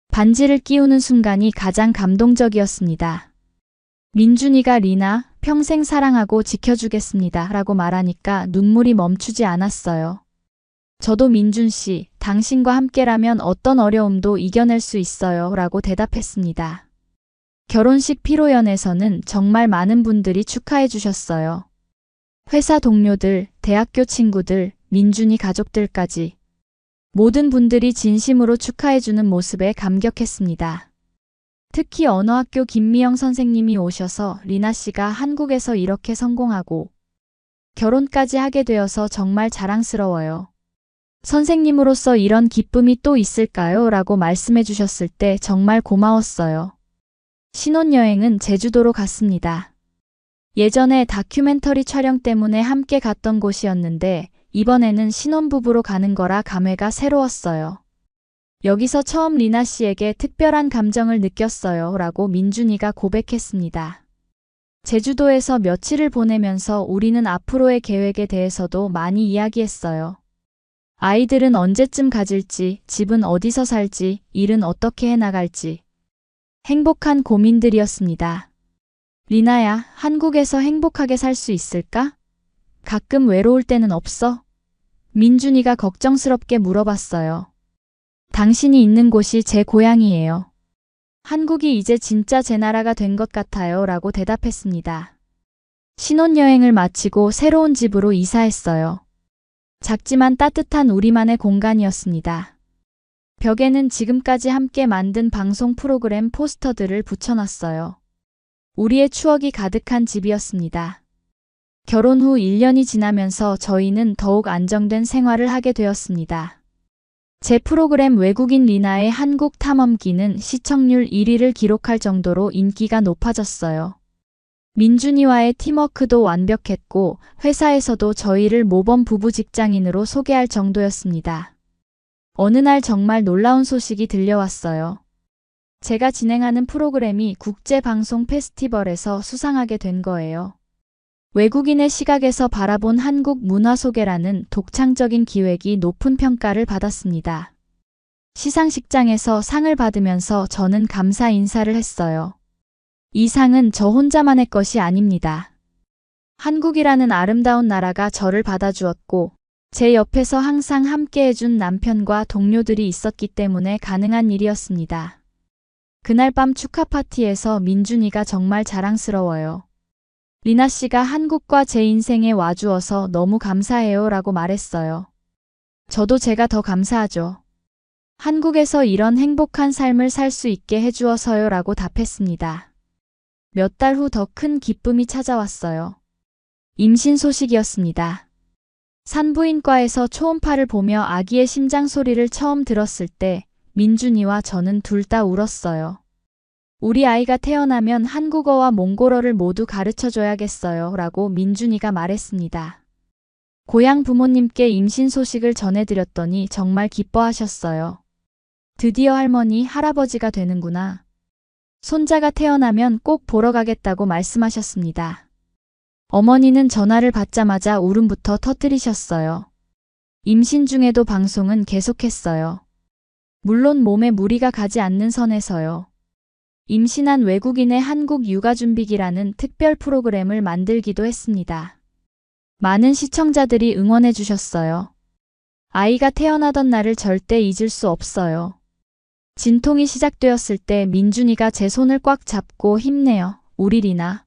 반지를 끼우는 순간이 가장 감동적이었습니다. 민준이가 리나, 평생 사랑하고 지켜주겠습니다. 라고 말하니까 눈물이 멈추지 않았어요. 저도 민준 씨, 당신과 함께라면 어떤 어려움도 이겨낼 수 있어요. 라고 대답했습니다. 결혼식 피로연에서는 정말 많은 분들이 축하해 주셨어요. 회사 동료들, 대학교 친구들, 민준이 가족들까지 모든 분들이 진심으로 축하해주는 모습에 감격했습니다. 특히 언어학교 김미영 선생님이 오셔서 리나 씨가 한국에서 이렇게 성공하고 결혼까지 하게 되어서 정말 자랑스러워요. 선생님으로서 이런 기쁨이 또 있을까요? 라고 말씀해 주셨을 때 정말 고마웠어요. 신혼여행은 제주도로 갔습니다. 예전에 다큐멘터리 촬영 때문에 함께 갔던 곳이었는데 이번에는 신혼부부로 가는 거라 감회가 새로웠어요. 여기서 처음 리나 씨에게 특별한 감정을 느꼈어요. 라고 민준이가 고백했습니다. 제주도에서 며칠을 보내면서 우리는 앞으로의 계획에 대해서도 많이 이야기했어요. 아이들은 언제쯤 가질지, 집은 어디서 살지, 일은 어떻게 해나갈지. 행복한 고민들이었습니다. 리나야, 한국에서 행복하게 살 수 있을까? 가끔 외로울 때는 없어? 민준이가 걱정스럽게 물어봤어요. 당신이 있는 곳이 제 고향이에요. 한국이 이제 진짜 제 나라가 된 것 같아요. 라고 대답했습니다. 신혼여행을 마치고 새로운 집으로 이사했어요. 작지만 따뜻한 우리만의 공간이었습니다. 벽에는 지금까지 함께 만든 방송 프로그램 포스터들을 붙여놨어요. 우리의 추억이 가득한 집이었습니다. 결혼 후 1년이 지나면서 저희는 더욱 안정된 생활을 하게 되었습니다. 제 프로그램 외국인 리나의 한국 탐험기는 시청률 1위를 기록할 정도로 인기가 높아졌어요. 민준이와의 팀워크도 완벽했고 회사에서도 저희를 모범 부부 직장인으로 소개할 정도였습니다. 어느 날 정말 놀라운 소식이 들려왔어요. 제가 진행하는 프로그램이 국제방송 페스티벌에서 수상하게 된 거예요. 외국인의 시각에서 바라본 한국 문화 소개라는 독창적인 기획이 높은 평가를 받았습니다. 시상식장에서 상을 받으면서 저는 감사 인사를 했어요. 이 상은 저 혼자만의 것이 아닙니다. 한국이라는 아름다운 나라가 저를 받아주었고 제 옆에서 항상 함께해준 남편과 동료들이 있었기 때문에 가능한 일이었습니다. 그날 밤 축하 파티에서 민준이가 정말 자랑스러워요. 리나 씨가 한국과 제 인생에 와주어서 너무 감사해요 라고 말했어요. 저도 제가 더 감사하죠. 한국에서 이런 행복한 삶을 살 수 있게 해주어서요 라고 답했습니다. 몇 달 후 더 큰 기쁨이 찾아왔어요. 임신 소식이었습니다. 산부인과에서 초음파를 보며 아기의 심장 소리를 처음 들었을 때 민준이와 저는 둘 다 울었어요. 우리 아이가 태어나면 한국어와 몽골어를 모두 가르쳐줘야겠어요 라고 민준이가 말했습니다. 고향 부모님께 임신 소식을 전해드렸더니 정말 기뻐하셨어요. 드디어 할머니, 할아버지가 되는구나. 손자가 태어나면 꼭 보러 가겠다고 말씀하셨습니다. 어머니는 전화를 받자마자 울음부터 터뜨리셨어요. 임신 중에도 방송은 계속했어요. 물론 몸에 무리가 가지 않는 선에서요. 임신한 외국인의 한국 육아준비기라는 특별 프로그램을 만들기도 했습니다. 많은 시청자들이 응원해 주셨어요. 아이가 태어나던 날을 절대 잊을 수 없어요. 진통이 시작되었을 때 민준이가 제 손을 꽉 잡고 힘내요. 우리 리나.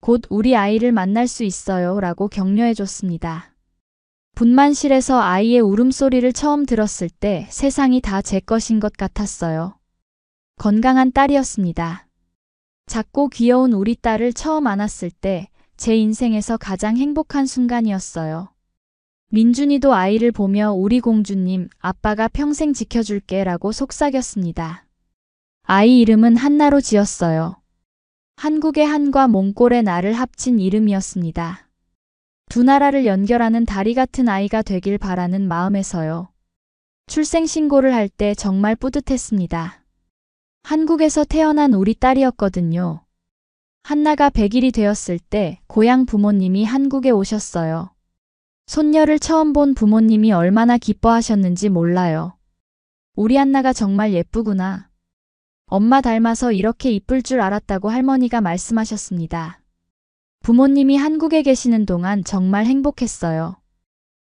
곧 우리 아이를 만날 수 있어요. 라고 격려해 줬습니다. 분만실에서 아이의 울음소리를 처음 들었을 때 세상이 다 제 것인 것 같았어요. 건강한 딸이었습니다. 작고 귀여운 우리 딸을 처음 안았을 때 제 인생에서 가장 행복한 순간이었어요. 민준이도 아이를 보며 우리 공주님, 아빠가 평생 지켜줄게 라고 속삭였습니다. 아이 이름은 한나로 지었어요. 한국의 한과 몽골의 나를 합친 이름이었습니다. 두 나라를 연결하는 다리 같은 아이가 되길 바라는 마음에서요. 출생신고를 할 때 정말 뿌듯했습니다. 한국에서 태어난 우리 딸이었거든요. 한나가 100일이 되었을 때 고향 부모님이 한국에 오셨어요. 손녀를 처음 본 부모님이 얼마나 기뻐하셨는지 몰라요. 우리 한나가 정말 예쁘구나. 엄마 닮아서 이렇게 이쁠 줄 알았다고 할머니가 말씀하셨습니다. 부모님이 한국에 계시는 동안 정말 행복했어요.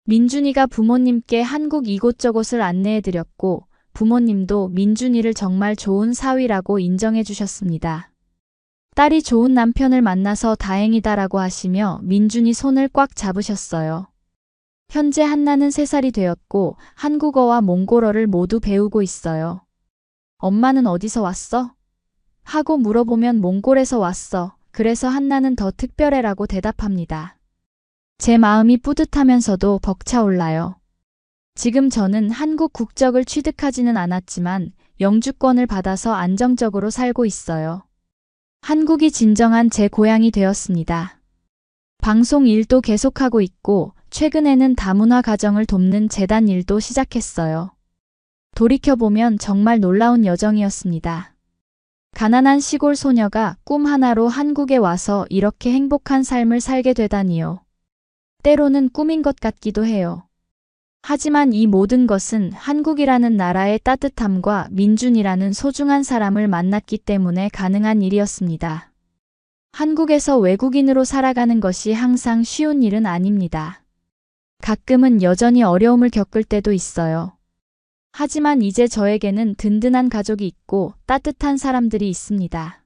민준이가 부모님께 한국 이곳저곳을 안내해드렸고 부모님도 민준이를 정말 좋은 사위라고 인정해 주셨습니다. 딸이 좋은 남편을 만나서 다행이다라고 하시며 민준이 손을 꽉 잡으셨어요. 현재 한나는 3살이 되었고 한국어와 몽골어를 모두 배우고 있어요. 엄마는 어디서 왔어? 하고 물어보면 몽골에서 왔어. 그래서 한나는 더 특별해라고 대답합니다. 제 마음이 뿌듯하면서도 벅차올라요. 지금 저는 한국 국적을 취득하지는 않았지만 영주권을 받아서 안정적으로 살고 있어요. 한국이 진정한 제 고향이 되었습니다. 방송 일도 계속하고 있고 최근에는 다문화 가정을 돕는 재단 일도 시작했어요. 돌이켜보면 정말 놀라운 여정이었습니다. 가난한 시골 소녀가 꿈 하나로 한국에 와서 이렇게 행복한 삶을 살게 되다니요. 때로는 꿈인 것 같기도 해요. 하지만 이 모든 것은 한국이라는 나라의 따뜻함과 민준이라는 소중한 사람을 만났기 때문에 가능한 일이었습니다. 한국에서 외국인으로 살아가는 것이 항상 쉬운 일은 아닙니다. 가끔은 여전히 어려움을 겪을 때도 있어요. 하지만 이제 저에게는 든든한 가족이 있고 따뜻한 사람들이 있습니다.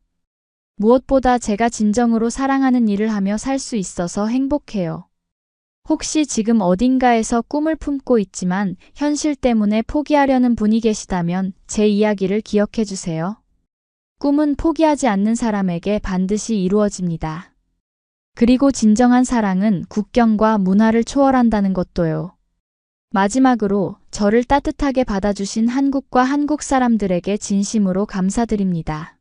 무엇보다 제가 진정으로 사랑하는 일을 하며 살 수 있어서 행복해요. 혹시 지금 어딘가에서 꿈을 품고 있지만 현실 때문에 포기하려는 분이 계시다면 제 이야기를 기억해 주세요. 꿈은 포기하지 않는 사람에게 반드시 이루어집니다. 그리고 진정한 사랑은 국경과 문화를 초월한다는 것도요. 마지막으로 저를 따뜻하게 받아주신 한국과 한국 사람들에게 진심으로 감사드립니다.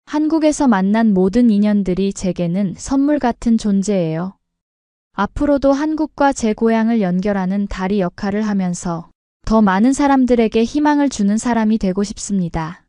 한국에서 만난 모든 인연들이 제게는 선물 같은 존재예요. 앞으로도 한국과 제 고향을 연결하는 다리 역할을 하면서 더 많은 사람들에게 희망을 주는 사람이 되고 싶습니다.